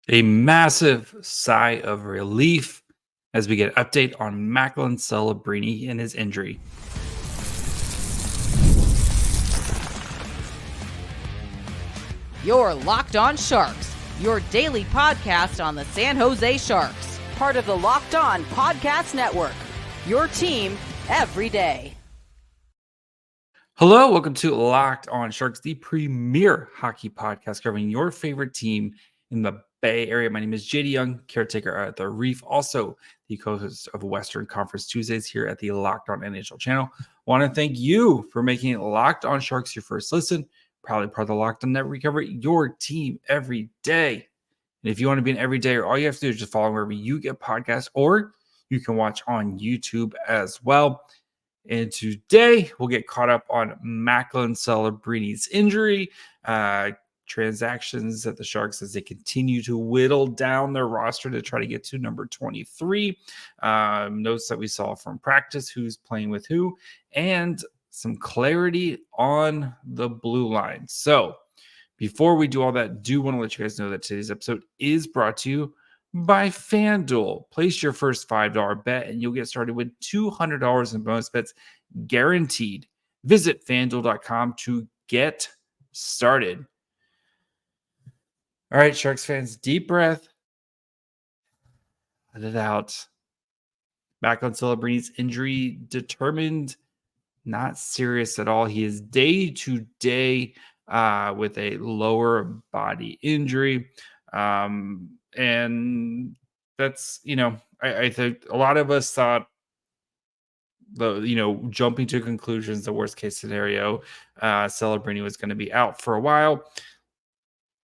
A massive sigh of relief as we get an update on Macklin Celebrini and his injury. You're Locked On Sharks, your daily podcast on the San Jose Sharks, part of the Locked On Podcast Network, your team every day. Hello, welcome to Locked On Sharks, the premier hockey podcast covering your favorite team in the Bay Area. My name is JD Young, caretaker at the Reef, also the co-host of Western Conference Tuesdays here at the Locked On NHL channel. Want to thank you for making Locked On Sharks your first listen. Proudly part of the Locked On Network. We cover your team every day. And if you want to be an everyday, all you have to do is just follow wherever you get podcasts, or you can watch on YouTube as well. And today we'll get caught up on Macklin Celebrini's injury, transactions at the Sharks as they continue to whittle down their roster to try to get to number 23. Notes that we saw from practice, who's playing with who, and some clarity on the blue line. So before we do all that, do want to let you guys know that today's episode is brought to you by FanDuel. Place your first $5 bet and you'll get started with $200 in bonus bets guaranteed. Visit FanDuel.com to get started. All right, Sharks fans, deep breath. Let it out. Macklin Celebrini's injury determined, not serious at all. He is day to day with a lower body injury. And that's, I think a lot of us thought, jumping to conclusions, the worst case scenario, Celebrini was going to be out for a while.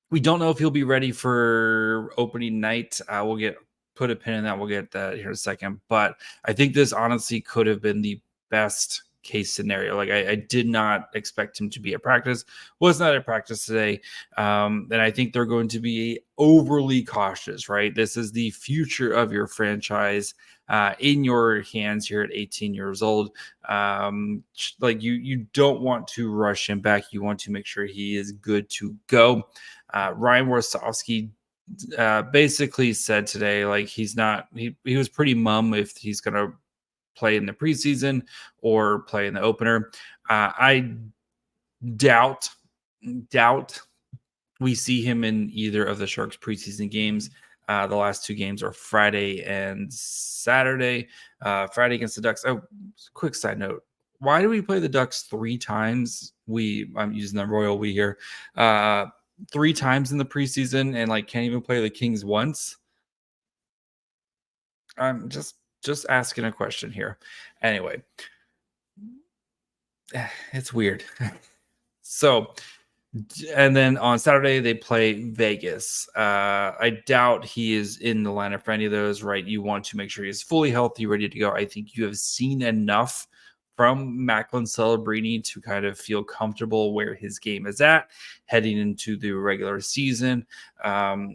We don't know if he'll be ready for opening night. We'll put a pin in that. We'll get that here in a second. But I think this honestly could have been the best case scenario. Like I did not expect him to be at practice. Was not at practice today. And I think they're going to be overly cautious, right? This is the future of your franchise in your hands here at 18 years old. Like you don't want to rush him back. You want to make sure he is good to go. Ryan Warsofsky basically said today, like he was pretty mum if he's going to play in the preseason or play in the opener. I doubt we see him in either of the Sharks preseason games. The last two games are Friday and Saturday. Friday against the Ducks. Oh, quick side note. Why do we play the Ducks three times? I'm using the royal we here. 3 times in the preseason and can't even play the Kings once. I'm just asking a question here. Anyway, it's weird. So, and then on Saturday they play Vegas. I doubt he is in the lineup for any of those, right? You want to make sure he's fully healthy, ready to go. I think you have seen enough from Macklin Celebrini to kind of feel comfortable where his game is at heading into the regular season.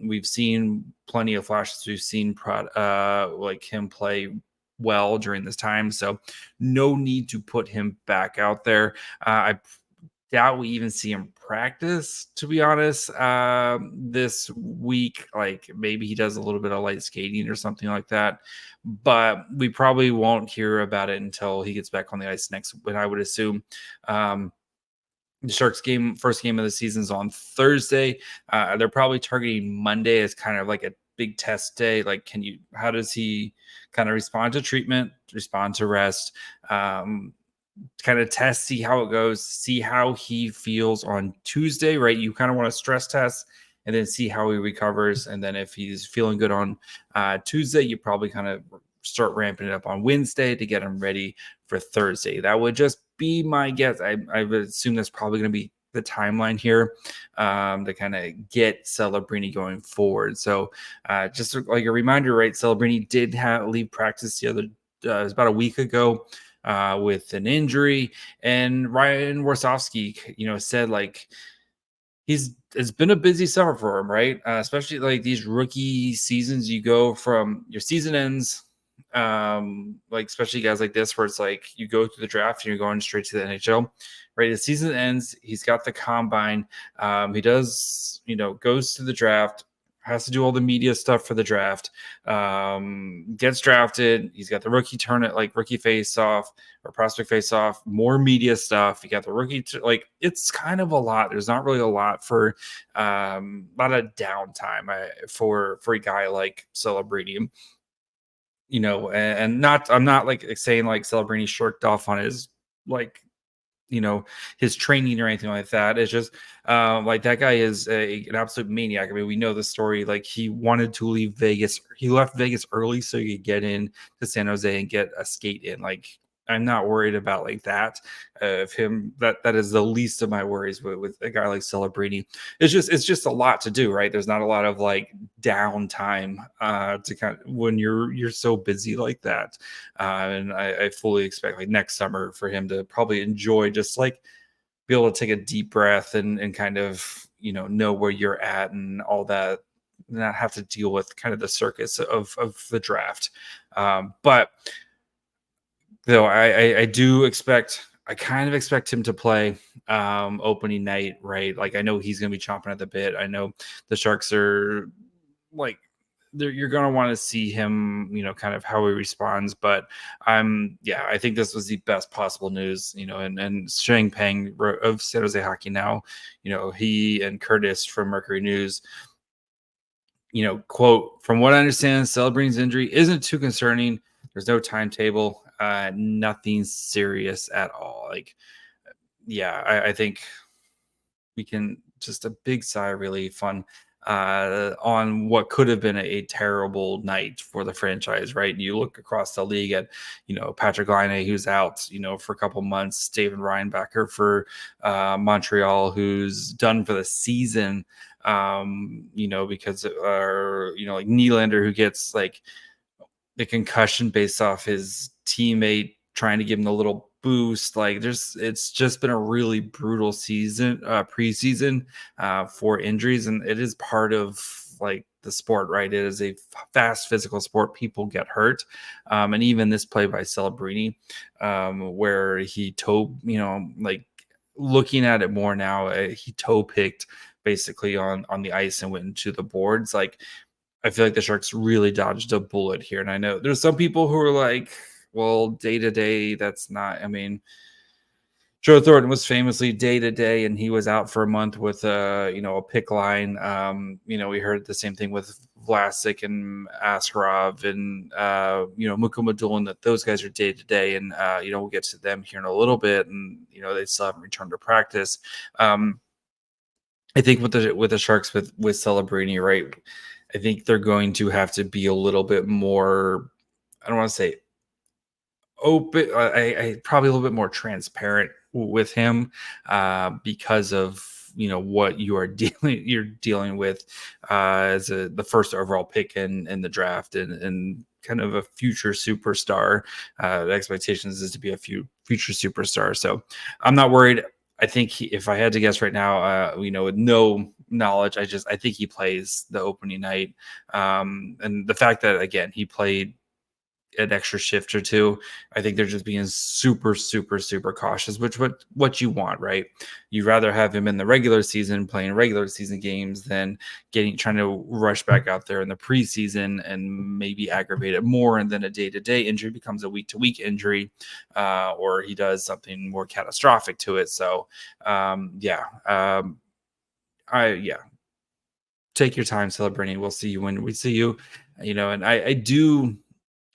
We've seen plenty of flashes. We've seen him play well during this time, so no need to put him back out there. I doubt we even see him practice, to be honest, this week. Like maybe he does a little bit of light skating or something like that, but we probably won't hear about it until he gets back on the ice next week, I would assume. The Sharks first game of the season is on Thursday. They're probably targeting Monday as kind of like a big test day. Like, how does he kind of respond to treatment, respond to rest, kind of test, see how it goes, see how he feels on Tuesday, right? You kind of want to stress test and then see how he recovers. And then if he's feeling good on Tuesday, you probably kind of start ramping it up on Wednesday to get him ready for Thursday. That would just be my guess. I would assume that's probably going to be the timeline here to kind of get Celebrini going forward. So just like a reminder, right? Celebrini did leave practice it was about a week ago with an injury, and Ryan Warsofsky, said it's been a busy summer for him, right? Especially like these rookie seasons, you go from your season ends, especially guys like this, where it's like you go through the draft and you're going straight to the NHL, right? The season ends, he's got the combine. He does, goes to the draft, has to do all the media stuff for the draft. Gets drafted. He's got the rookie rookie face off or prospect face off, more media stuff. You got the rookie, it's kind of a lot. There's not really a lot for a lot of downtime for a guy like Celebrini. And I'm not saying Celebrini shirked off on his his training or anything like that. It's just that guy is an absolute maniac. I mean, we know the story. He wanted to leave Vegas. He left Vegas early so he could get in to San Jose and get a skate in. I'm not worried about that of him. That is the least of my worries with a guy like Celebrini. It's just a lot to do, right? There's not a lot of downtime to kind of when you're so busy like that. And I fully expect next summer for him to probably enjoy just be able to take a deep breath and kind of know where you're at and all that, not have to deal with kind of the circus of the draft. But though I kind of expect him to play opening night, right? I know he's going to be chomping at the bit. I know the Sharks are you're going to want to see him, kind of how he responds. But I think this was the best possible news, and Sheng Peng of San Jose Hockey Now, he and Curtis from Mercury News, quote, "From what I understand, Celebrini's injury isn't too concerning. There's no timetable, nothing serious at all." I think we can just a big sigh of relief on what could have been a terrible night for the franchise, right? You look across the league at, Patrick Laine, who's out, for a couple months, David Reinbacher for Montreal, who's done for the season, because, Nylander, who gets the concussion based off his teammate trying to give him a little boost. It's just been a really brutal season, preseason for injuries, and it is part of the sport, right? It is a fast physical sport. People get hurt, and even this play by Celebrini, where he looking at it more now, he toe picked basically on the ice and went into the boards. I feel like the Sharks really dodged a bullet here. And I know there's some people who are well, day to day, that's not, I mean, Joe Thornton was famously day to day, and he was out for a month with a pick line. We heard the same thing with Vlasic and Askarov and Mikko Madulin, that those guys are day to day, and we'll get to them here in a little bit, and they still haven't returned to practice. I think with the Sharks with Celebrini, right? I think they're going to have to be a little bit more, I don't want to say open, I probably a little bit more transparent with him because of what you're dealing with as the first overall pick in the draft and kind of a future superstar. The expectations is to be a future superstar. So I'm not worried. I think if I had to guess right now, with no knowledge, I think he plays the opening night. And the fact that, again, he played an extra shift or two, I think they're just being super, super, super cautious, which what you want, right? You'd rather have him in the regular season playing regular season games than trying to rush back out there in the preseason and maybe aggravate it more, and then a day-to-day injury becomes a week-to-week injury, or he does something more catastrophic to it. So take your time, Celebrini. We'll see you when we see you, and I do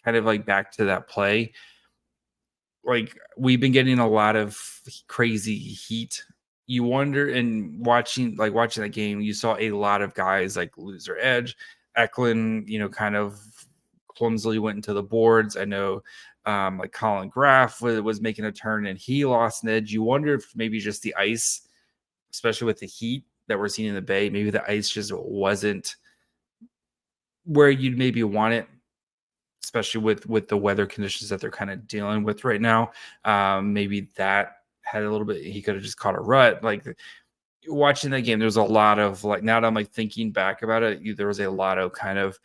kind of back to that play. We've been getting a lot of crazy heat. You wonder, and watching that game, you saw a lot of guys lose their edge. Eklund, kind of clumsily went into the boards. I know Colin Graff was making a turn and he lost an edge. You wonder if maybe just the ice, especially with the heat that we're seeing in the Bay, maybe the ice just wasn't where you'd maybe want it, especially with the weather conditions that they're kind of dealing with right now. Maybe that had a little bit, he could have just caught a rut. Watching that game, there's a lot of now that I'm thinking back about it, there was a lot of kind of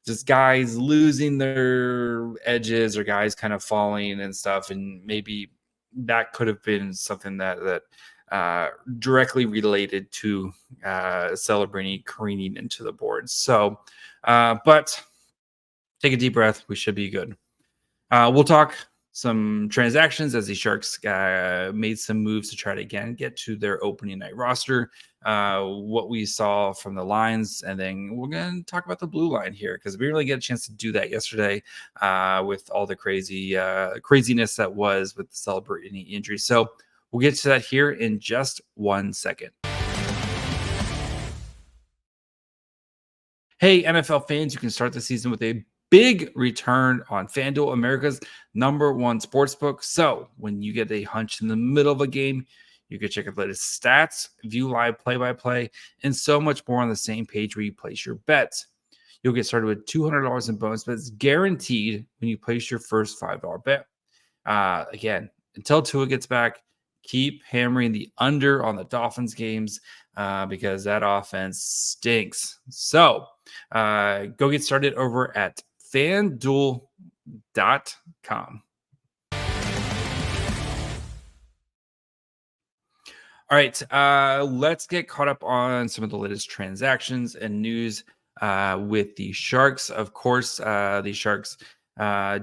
just guys losing their edges or guys kind of falling and stuff. And maybe that could have been something that directly related to Celebrini careening into the board. So, but take a deep breath. We should be good. We'll talk some transactions as the Sharks made some moves to try to again get to their opening night roster. What we saw from the lines, and then we're going to talk about the blue line here because we really get a chance to do that yesterday with all the craziness that was with the Celebrini injury. So we'll get to that here in just 1 second. Hey, NFL fans, you can start the season with a big return on FanDuel, America's #1 sportsbook. So when you get a hunch in the middle of a game, you can check out the latest stats, view live play-by-play, and so much more on the same page where you place your bets. You'll get started with $200 in bonus bets guaranteed when you place your first $5 bet. Again, until Tua gets back, keep hammering the under on the Dolphins games because that offense stinks. So go get started over at FanDuel.com. All right, let's get caught up on some of the latest transactions and news with the Sharks. Of course, the Sharks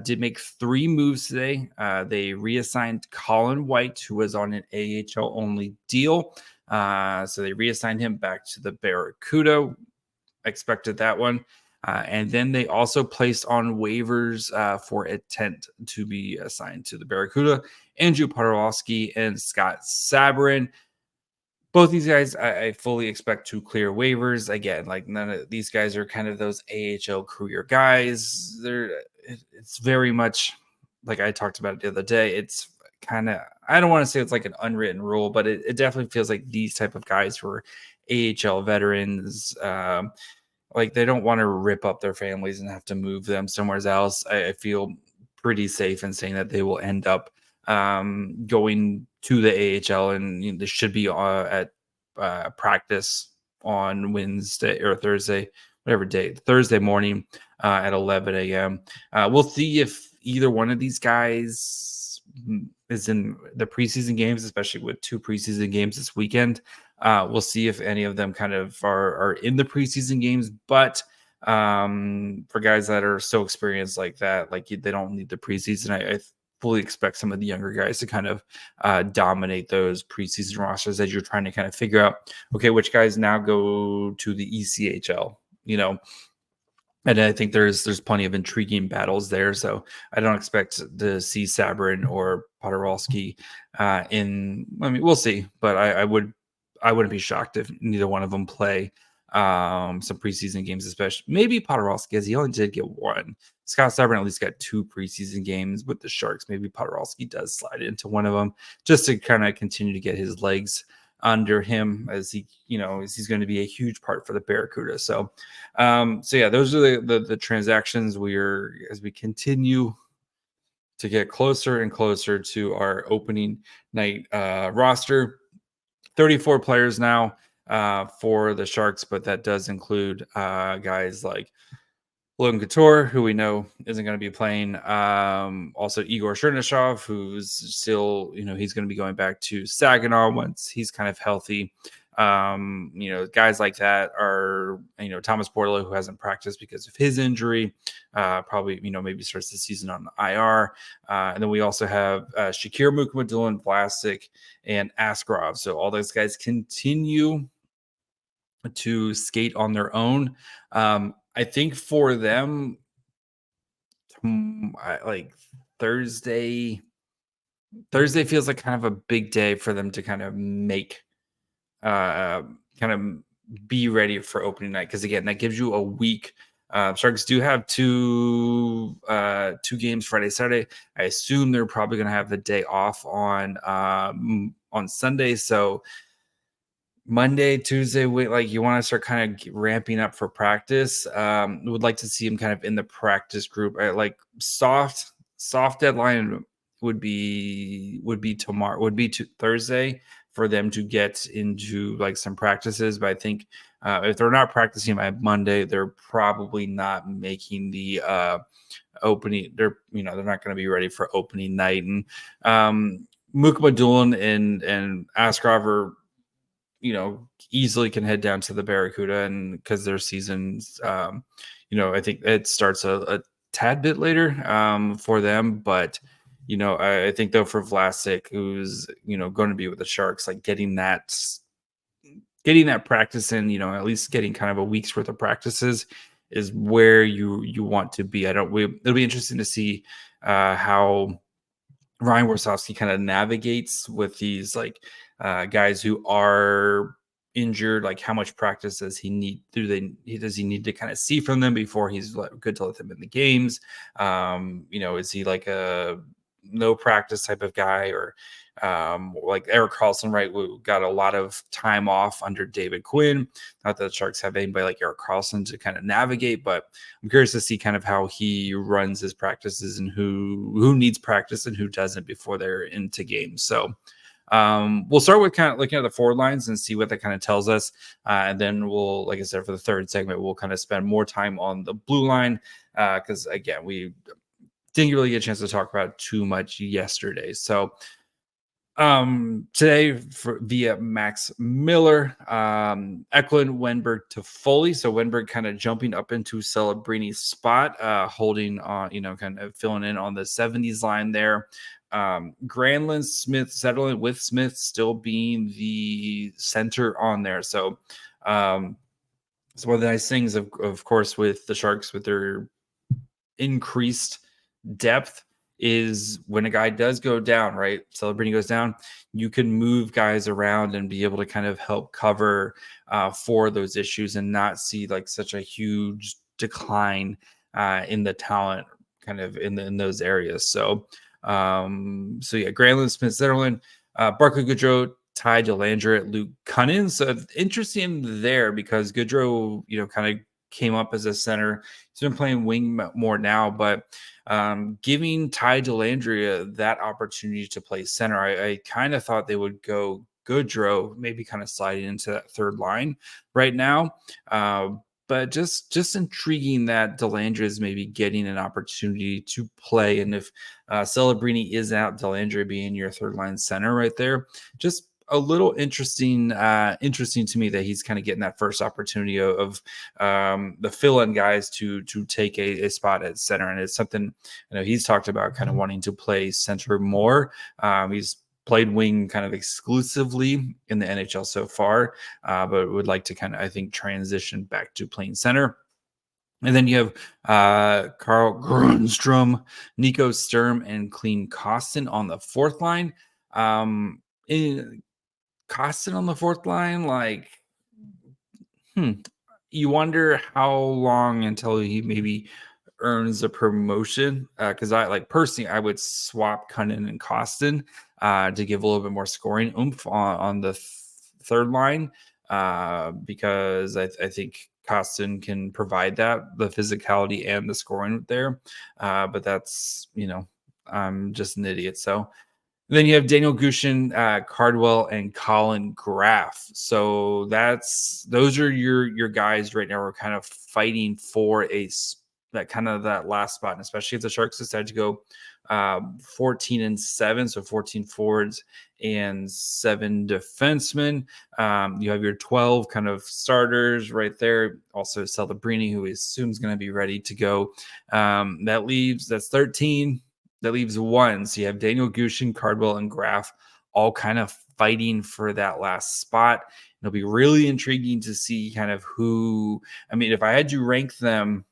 did make 3 moves today. They reassigned Colin White, who was on an AHL-only deal. So they reassigned him back to the Barracuda. Expected that one. And then they also placed on waivers for intent to be assigned to the Barracuda, Andrew Poturalski and Scott Sabourin. Both these guys, I fully expect to clear waivers. Again, like none of these guys are kind of those AHL career guys. It's very much like I talked about it the other day. It's kind of, I don't want to say it's like an unwritten rule, but it definitely feels like these type of guys who are AHL veterans, like they don't want to rip up their families and have to move them somewhere else. I feel pretty safe in saying that they will end up going to the AHL, and they should be at practice on Wednesday or Thursday, whatever day, Thursday morning at 11 a.m. We'll see if either one of these guys is in the preseason games, especially with 2 preseason games this weekend. We'll see if any of them kind of are in the preseason games, but for guys that are so experienced like that, like they don't need the preseason. I fully expect some of the younger guys to kind of dominate those preseason rosters as you're trying to kind of figure out, okay, which guys now go to the ECHL, and I think there's plenty of intriguing battles there. So I don't expect to see Sabourin or Poturalski we'll see, but I wouldn't be shocked if neither one of them play some preseason games, especially maybe Poturalski, as he only did get 1. Scott Sabourin at least got 2 preseason games with the Sharks. Maybe Poturalski does slide into one of them just to kind of continue to get his legs under him as he's going to be a huge part for the Barracuda. So yeah, those are the transactions as we continue to get closer and closer to our opening night roster. 34 players now for the Sharks, but that does include guys like Logan Couture, who we know isn't going to be playing. Also Igor Chernyshov, who's still, he's going to be going back to Saginaw once he's kind of healthy. Guys like that are, Thomas Bordelot, who hasn't practiced because of his injury, probably, maybe starts the season on IR. And then we also have Shakir Mukhamadullin, Vlasic, and Askarov. So all those guys continue to skate on their own. I think for them, like Thursday feels like kind of a big day for them to kind of make, kind of be ready for opening night. Because again, that gives you a week. Sharks do have two games Friday, Saturday. I assume they're probably going to have the day off on Sunday. So Monday, Tuesday, you want to start kind of ramping up for practice. Would like to see him kind of in the practice group. Like soft deadline would be tomorrow, would be Thursday for them to get into like some practices. But I think if they're not practicing by Monday, they're probably not making the opening. They're not going to be ready for opening night. And Mukmadulin and Askarov are, easily can head down to the Barracuda, and because their seasons, I think it starts a tad bit later for them. But, I think though for Vlasic, who's, going to be with the Sharks, like getting that practice in, at least getting kind of a week's worth of practices is where you want to be. It'll be interesting to see how Ryan Warsofsky kind of navigates with these guys who are injured. Like how much practice does he need? Does he need to kind of see from them before he's good to let them in the games? Is he like a no practice type of guy, or like Erik Karlsson, right? We got a lot of time off under David Quinn. Not that the Sharks have anybody like Erik Karlsson to kind of navigate, but I'm curious to see kind of how he runs his practices and who needs practice and who doesn't before they're into games. So we'll start with kind of looking at the forward lines and see what that kind of tells us. And then we'll, like I said, for the third segment, we'll kind of spend more time on the blue line because, again, we didn't really get a chance to talk about too much yesterday. So today via Max Miller, Eklund, Wenberg to Foley. So Wenberg kind of jumping up into Celebrini's spot, holding on, kind of filling in on the 70s line there. Granlund, Smith, Zetterlund with Smith still being the center on there. So one of the nice things of course with the Sharks with their increased depth is when a guy does go down, right? Celebrini goes down, you can move guys around and be able to kind of help cover for those issues and not see like such a huge decline in the talent kind of in those areas. So Granlund, Smith, Zetterlund, Barclay Goodrow, Ty Dellandrea, Luke Cunnin. So interesting there because Goodrow, kind of came up as a center. He's been playing wing more now, but giving Ty Dellandrea that opportunity to play center, I kind of thought they would go Goodrow, maybe kind of sliding into that third line right now. But just intriguing that Dellandrea is maybe getting an opportunity to play. And if Celebrini is out, Dellandrea being your third line center right there, just a little interesting to me that he's kind of getting that first opportunity of the fill-in guys to take a spot at center. And it's something he's talked about kind of wanting to play center more. He's played wing kind of exclusively in the NHL so far, but would like to kind of, I think, transition back to playing center. And then you have Carl Grundstrom, Nico Sturm, and Clean Costin on the fourth line. Costin on the fourth line, you wonder how long until he maybe earns a promotion. Because personally, I would swap Cunnin and Costin to give a little bit more scoring oomph on the third line because I think Costin can provide that, the physicality and the scoring there. But that's, I'm just an idiot. So then you have Daniel Gushin, Cardwell, and Colin Graf. So those are your guys right now. We're kind of fighting for that last spot, and especially if the Sharks decide to go 14-7, so 14 forwards and 7 defensemen. You have your 12 kind of starters right there. Also Celebrini, who we assume is going to be ready to go. That's 13. That leaves 1. So you have Daniel Gushin, Cardwell, and Graf all kind of fighting for that last spot. It'll be really intriguing to see kind of who. I mean, if I had to rank them,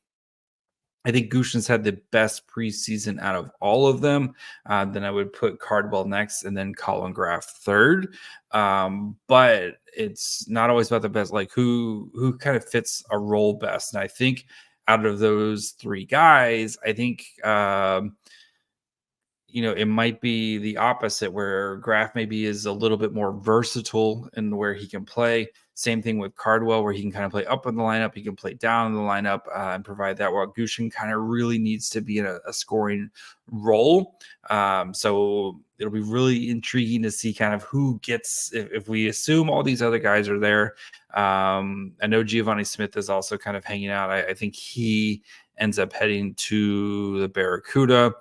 I think Gushin's had the best preseason out of all of them. Then I would put Cardwell next and then Colin Graf third. But it's not always about the best, like who kind of fits a role best. And I think out of those 3 guys, I think it might be the opposite where Graf maybe is a little bit more versatile in where he can play. Same thing with Cardwell, where he can kind of play up in the lineup. He can play down in the lineup and provide that, while Gushin kind of really needs to be in a scoring role. So it'll be really intriguing to see kind of who gets, if we assume all these other guys are there. I know Giovanni Smith is also kind of hanging out. I think he ends up heading to the Barracuda.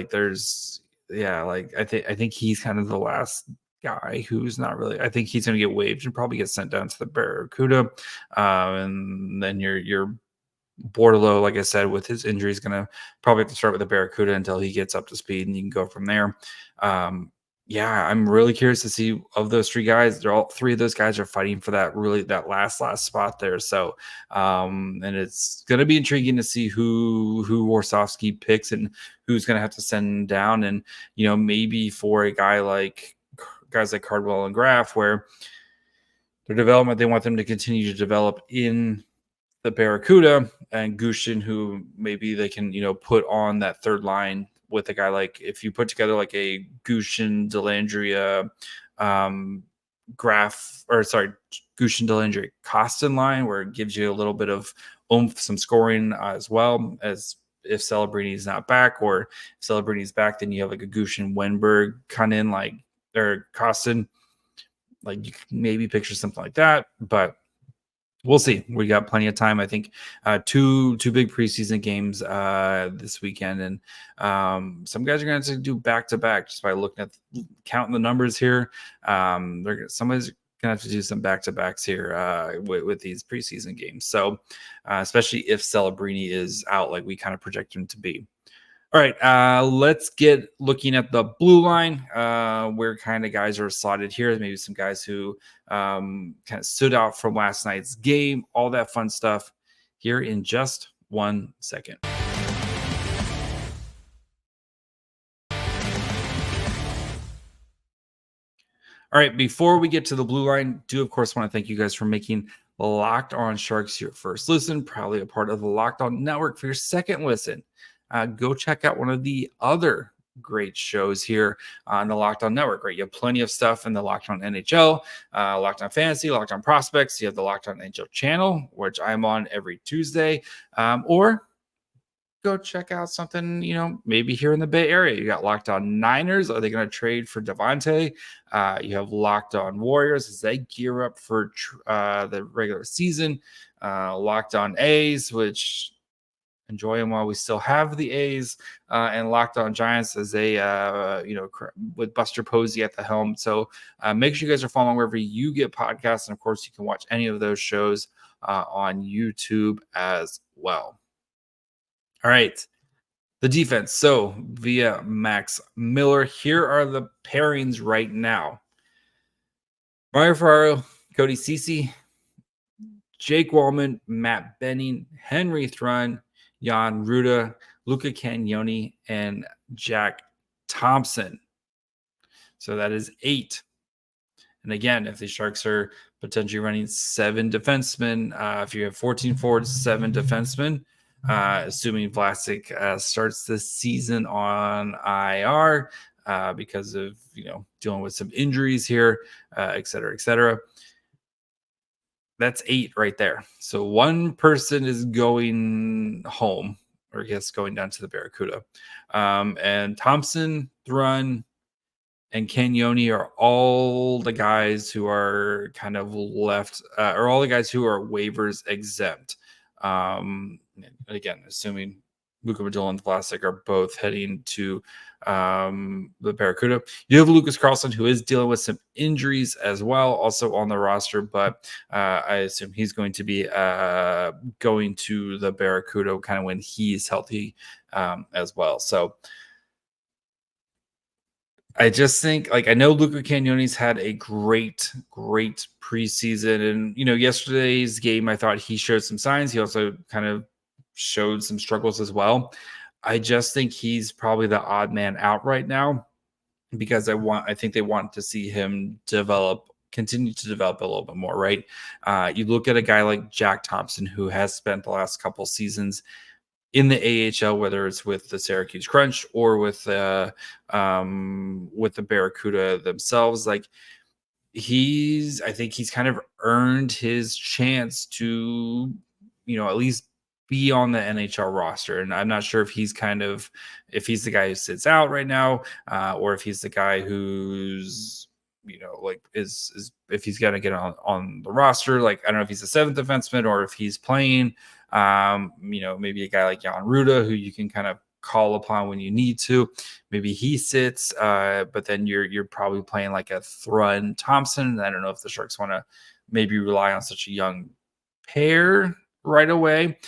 There's yeah, like I think he's kind of the last guy who's not really. I think he's going to get waived and probably get sent down to the Barracuda, and then your Bordelot, like I said, with his injury, is going to probably have to start with the Barracuda until he gets up to speed, and you can go from there. Yeah, I'm really curious to see of those three guys. They're all three of those guys are fighting for that last spot there. So, and it's going to be intriguing to see who Warsofsky picks and who's going to have to send down. And maybe for a guys like Cardwell and Graff, where their development, they want them to continue to develop in the Barracuda, and Gushin, who maybe they can, put on that third line with a guy like, if you put together like a Gushin, Delandria, Gushin, Delandria, Costin line, where it gives you a little bit of oomph, some scoring as well, as if Celebrini is not back, or if Celebrini is back, then you have like a Gushin, Wenberg kind in, like, or Costin, like you can maybe picture something like that, but we'll see. We got plenty of time. I think two big preseason games this weekend, and some guys are going to do back to back just by looking at counting the numbers here. Somebody's going to have to do some back to backs here with these preseason games. So especially if Celebrini is out, like we kind of project him to be. All right, let's get looking at the blue line, where kind of guys are slotted here. Maybe some guys who kind of stood out from last night's game, all that fun stuff here in just 1 second. All right, before we get to the blue line, do of course want to thank you guys for making Locked On Sharks your first listen, probably a part of the Locked On Network for your second listen. Go check out one of the other great shows here on the Locked On Network, right? You have plenty of stuff in the Locked On NHL, Locked On Fantasy, Locked On Prospects. You have the Locked On NHL channel, which I'm on every Tuesday, or go check out something, maybe here in the Bay Area. You got Locked On Niners. Are they going to trade for Devontae? You have Locked On Warriors as they gear up for the regular season. Locked On A's, which enjoy them while we still have the A's, and Locked On Giants as they, with Buster Posey at the helm. So make sure you guys are following wherever you get podcasts. And of course, you can watch any of those shows on YouTube as well. All right. The defense. So via Max Miller, here are the pairings right now. Mario Ferraro, Cody Ceci, Jake Wallman, Matt Benning, Henry Thrun, Jan Ruda, Luca Cagnoni, and Jack Thompson. So that is 8. And again, if the Sharks are potentially running 7 defensemen, if you have 14 forwards, 7 defensemen, assuming Vlasic starts this season on IR because of, dealing with some injuries here, et cetera, et cetera. That's 8 right there. So one person is going home, or I guess going down to the Barracuda. And Thompson, Thrun, and Cagnoni are all the guys who are kind of left, or all the guys who are waivers exempt. Again, assuming Luka Modolo and Vlasic are both heading to the Barracuda. You have Lucas Carlson, who is dealing with some injuries as well, also on the roster, but I assume he's going to be going to the Barracuda kind of when he's healthy as well. So I just think, I know Luca Cagnoni's had a great preseason. And, yesterday's game, I thought he showed some signs. He also kind of showed some struggles as well. I just think he's probably the odd man out right now because I think they want to see him continue to develop a little bit more, right? You look at a guy like Jack Thompson, who has spent the last couple seasons in the AHL, whether it's with the Syracuse Crunch or with the Barracuda themselves. I think he's kind of earned his chance to, at least be on the NHL roster. And I'm not sure if he's the guy who sits out right now, or if he's the guy who's, is if he's going to get on the roster. I don't know if he's a 7th defenseman or if he's playing, maybe a guy like Jan Ruda, who you can kind of call upon when you need to. Maybe he sits, but then you're probably playing like a Thrun Thompson. I don't know if the Sharks want to maybe rely on such a young pair right away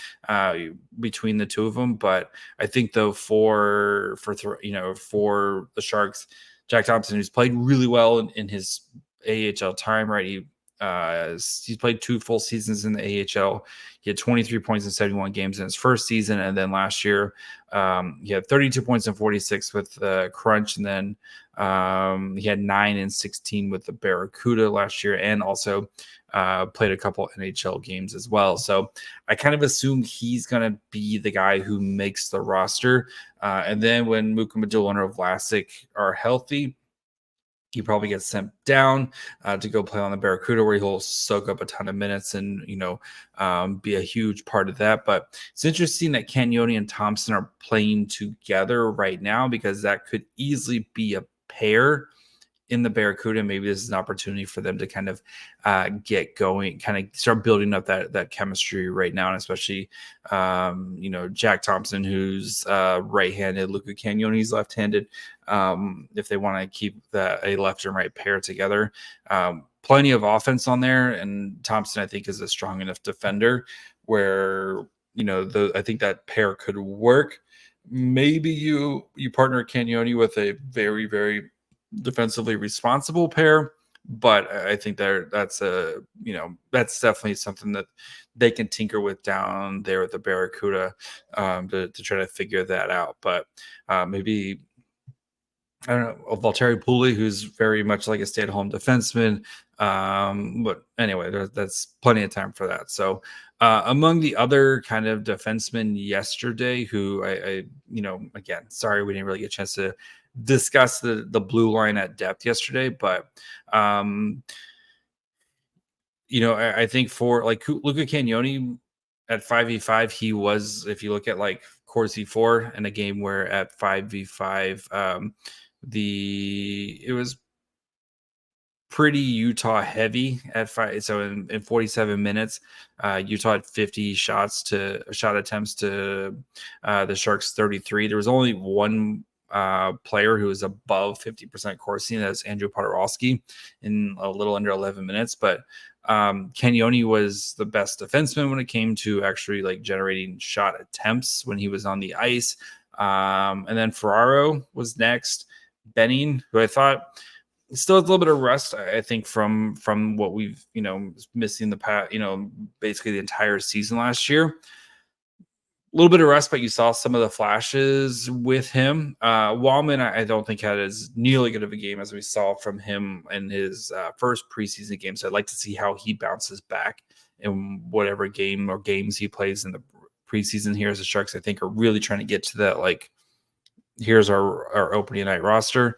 between the two of them. But I think though for the Sharks, Jack Thompson, who's played really well in his AHL time, right? He's played 2 full seasons in the AHL. He had 23 points in 71 games in his first season, and then last year he had 32 points in 46 with the Crunch, and then he had 9 and 16 with the Barracuda last year, and also played a couple NHL games as well. So I kind of assume he's going to be the guy who makes the roster. And then when Mukamadul and Vlasic are healthy, he probably gets sent down to go play on the Barracuda, where he'll soak up a ton of minutes and, be a huge part of that. But it's interesting that Cagnoni and Thompson are playing together right now, because that could easily be a pair in the Barracuda. Maybe this is an opportunity for them to kind of get going, kind of start building up that chemistry right now. And especially, Jack Thompson, who's right-handed, Luca Cagnoni's left-handed. If they want to keep a left and right pair together, plenty of offense on there. And Thompson, I think, is a strong enough defender where, I think that pair could work. Maybe you partner Cagnoni with a very, very defensively responsible pair, but I think that's definitely something that they can tinker with down there at the Barracuda to try to figure that out. But maybe, I don't know, Valtteri Puli, who's very much like a stay-at-home defenseman. But anyway, that's plenty of time for that. So among the other kind of defensemen yesterday, who I again, sorry, we didn't really get a chance to discuss the blue line at depth yesterday, but I think for like Luca Cagnoni at 5v5, he was, if you look at like Corsi 4 in a game where at 5v5, it was pretty Utah heavy at 5. So in 47 minutes, Utah had 50 shot attempts to the Sharks 33. There was only one player who was above 50% Corsi, and that's Andrew Poturalski in a little under 11 minutes. But Cagnoni was the best defenseman when it came to actually like generating shot attempts when he was on the ice. And then Ferraro was next. Benning, who I thought still has a little bit of rust, I think, from what we've missing the past, basically the entire season last year. A little bit of rust, but you saw some of the flashes with him. Wallman, I don't think had as nearly good of a game as we saw from him in his first preseason game. So I'd like to see how he bounces back in whatever game or games he plays in the preseason here, as the Sharks, I think, are really trying to get to that, like, here's our opening night roster.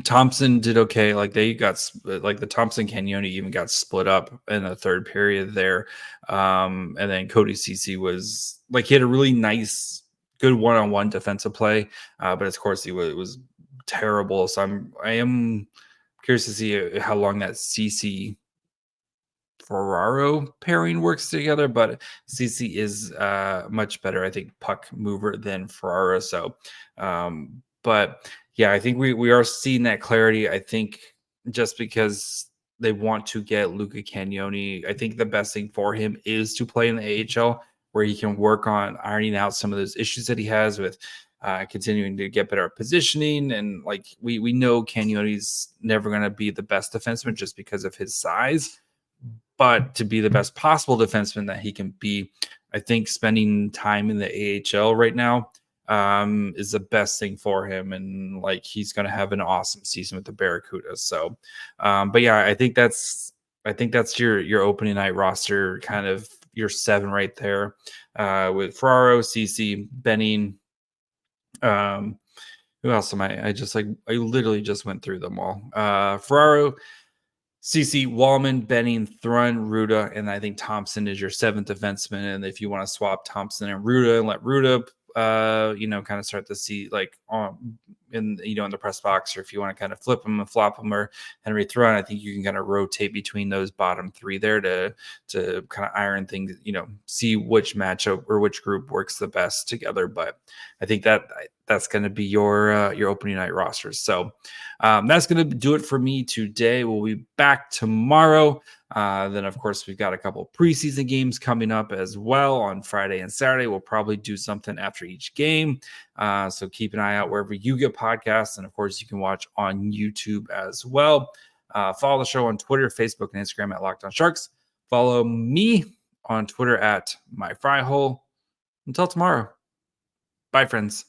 Thompson did okay. Like they got like the Thompson Cagnoni even got split up in the third period there. And then Cody Ceci was like, he had a really nice, good one-on-one defensive play. But of course he was terrible. So I am curious to see how long that Ceci Ferraro pairing works together, but Ceci is much better, I think, puck mover than Ferraro. So, but yeah, I think we are seeing that clarity. I think just because they want to get Luca Cagnoni, I think the best thing for him is to play in the AHL, where he can work on ironing out some of those issues that he has with continuing to get better at positioning. And like we know Cagnoni's never going to be the best defenseman just because of his size. But to be the best possible defenseman that he can be, I think spending time in the AHL right now is the best thing for him. And like, he's going to have an awesome season with the Barracuda. So, but yeah, I think that's your opening night roster, kind of your 7 right there with Ferraro, Ceci, Benning. Who else am I literally just went through them all. Ferraro, Ceci, Wallman, Benning, Thrun, Ruda, and I think Thompson is your 7th defenseman. And if you want to swap Thompson and Ruda and let Ruda, kind of start to see like in the press box, or if you want to kind of flip them and flop them, or Henry Thrun, I think you can kind of rotate between those bottom three there to kind of iron things, see which matchup or which group works the best together. But I think that's going to be your opening night rosters. So that's going to do it for me today. We'll be back tomorrow. Then, of course, we've got a couple preseason games coming up as well on Friday and Saturday. We'll probably do something after each game. So keep an eye out wherever you get podcasts. And, of course, you can watch on YouTube as well. Follow the show on Twitter, Facebook, and Instagram at Locked On Sharks. Follow me on Twitter at MyFryHole. Until tomorrow. Bye, friends.